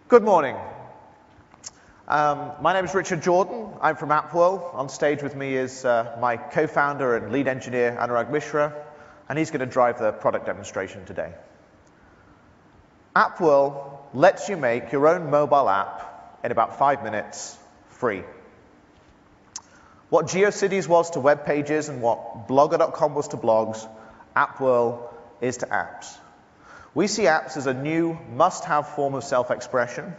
Good morning. My name is Richard Jordan. I'm from AppWhirl. On stage with me is my co-founder and lead engineer, Anurag Mishra, and he's going to drive the product demonstration today. AppWhirl lets you make your own mobile app in about 5 minutes, free. What GeoCities was to web pages and what Blogger.com was to blogs, AppWhirl is to apps. We see apps as a new, must-have form of self-expression.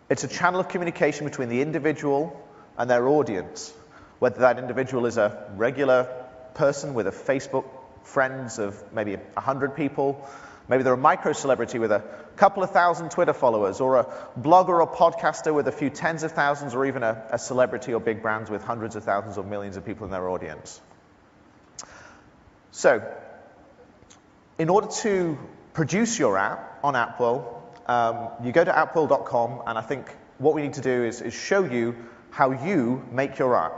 It's a channel of communication between the individual and their audience, whether that individual is a regular person with a Facebook friends of maybe 100 people, maybe they're a micro-celebrity with a couple of thousand Twitter followers, or a blogger or podcaster with a few tens of thousands, or even a celebrity or big brands with hundreds of thousands or millions of people in their audience. So, in order to produce your app on AppWhirl, you go to appwhirl.com, and I think what we need to do is show you how you make your app.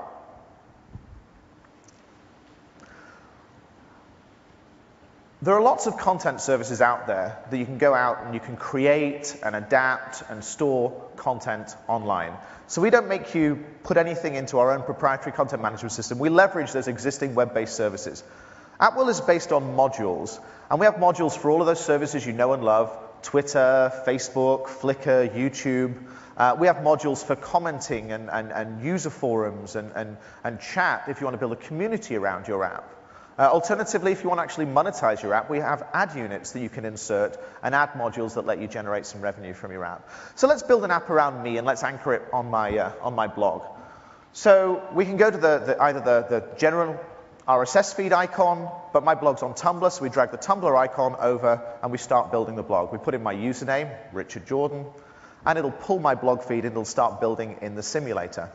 There are lots of content services out there that you can go out and you can create and adapt and store content online. So we don't make you put anything into our own proprietary content management system. We leverage those existing web-based services. AppWhirl is based on modules, and we have modules for all of those services you know and love: Twitter, Facebook, Flickr, YouTube. We have modules for commenting and user forums and chat if you want to build a community around your app. Alternatively, if you want to actually monetize your app, we have ad units that you can insert and ad modules that let you generate some revenue from your app. So let's build an app around me, and let's anchor it on my blog. So we can go to either the general RSS feed icon, but my blog's on Tumblr, so we drag the Tumblr icon over and we start building the blog. We put in my username, Richard Jordan, and it'll pull my blog feed and it'll start building in the simulator.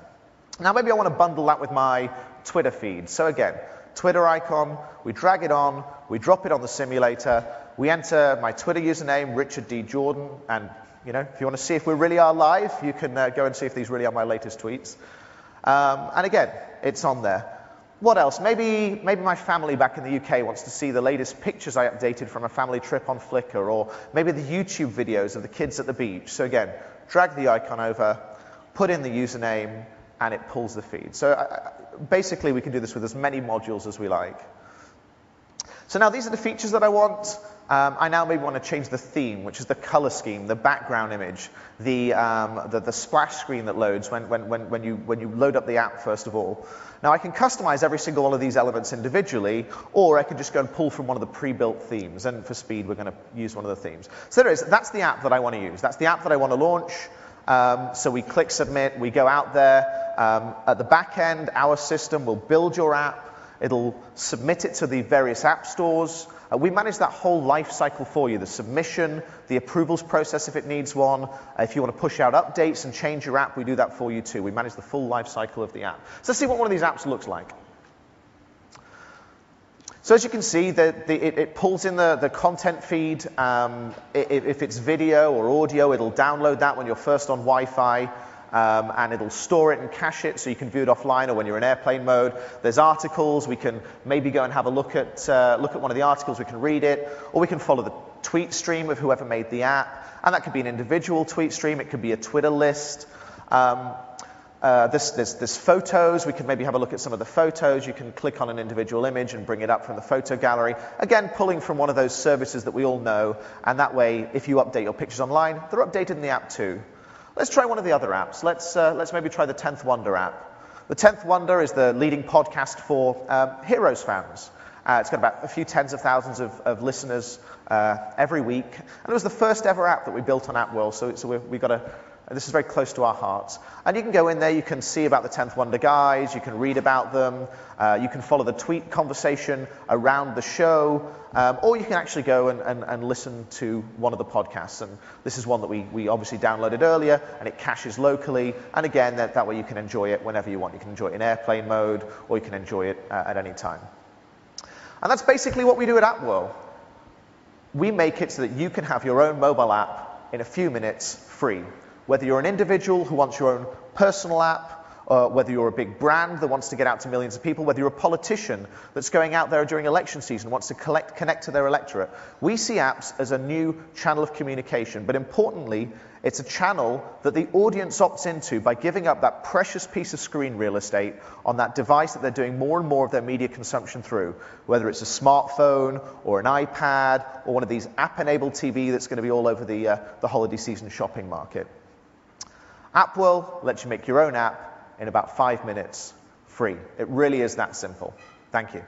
Now maybe I want to bundle that with my Twitter feed. So again, Twitter icon, we drag it on, we drop it on the simulator, we enter my Twitter username, Richard D. Jordan, and if you want to see if we really are live, you can go and see if these really are my latest tweets. And again, it's on there. What else? Maybe my family back in the UK wants to see the latest pictures I updated from a family trip on Flickr, or maybe the YouTube videos of the kids at the beach. So again, drag the icon over, put in the username, and it pulls the feed. So basically, we can do this with as many modules as we like. So now these are the features that I want. I now maybe want to change the theme, which is the color scheme, the background image, the splash screen that loads when you load up the app first of all. Now I can customize every single one of these elements individually, or I can just go and pull from one of the pre-built themes. And for speed, we're going to use one of the themes. So that's the app that I want to use. That's the app that I want to launch. So we click submit, we go out there. At the back end, our system will build your app. It'll submit it to the various app stores. We manage that whole life cycle for you: the submission, the approvals process if it needs one. If you want to push out updates and change your app, we do that for you too. We manage the full life cycle of the app. So let's see what one of these apps looks like. So as you can see, it pulls in the content feed. If it's video or audio, it'll download that when you're first on Wi-Fi. And it'll store it and cache it so you can view it offline or when you're in airplane mode. There's articles. We can maybe go and have a look at one of the articles. We can read it, or we can follow the tweet stream of whoever made the app. And that could be an individual tweet stream. It could be a Twitter list. There's photos. We can maybe have a look at some of the photos. You can click on an individual image and bring it up from the photo gallery. Again, pulling from one of those services that we all know. And that way, if you update your pictures online, they're updated in the app too. Let's try one of the other apps. Let's maybe try the 10th Wonder app. The 10th Wonder is the leading podcast for Heroes fans. It's got about a few tens of thousands of listeners every week. And it was the first ever app that we built on AppWhirl, so we got this is very close to our hearts. And you can go in there, you can see about the 10th Wonder guys, you can read about them, you can follow the tweet conversation around the show, or you can actually go and listen to one of the podcasts. And this is one that we obviously downloaded earlier, and it caches locally. And again, that way you can enjoy it whenever you want. You can enjoy it in airplane mode, or you can enjoy it at any time. And that's basically what we do at AppWhirl. We make it so that you can have your own mobile app in a few minutes free. Whether you're an individual who wants your own personal app, whether you're a big brand that wants to get out to millions of people, whether you're a politician that's going out there during election season, wants to connect to their electorate. We see apps as a new channel of communication, but importantly, it's a channel that the audience opts into by giving up that precious piece of screen real estate on that device that they're doing more and more of their media consumption through, whether it's a smartphone or an iPad or one of these app-enabled TV that's going to be all over the holiday season shopping market. AppWhirl lets you make your own app in about 5 minutes, free. It really is that simple. Thank you.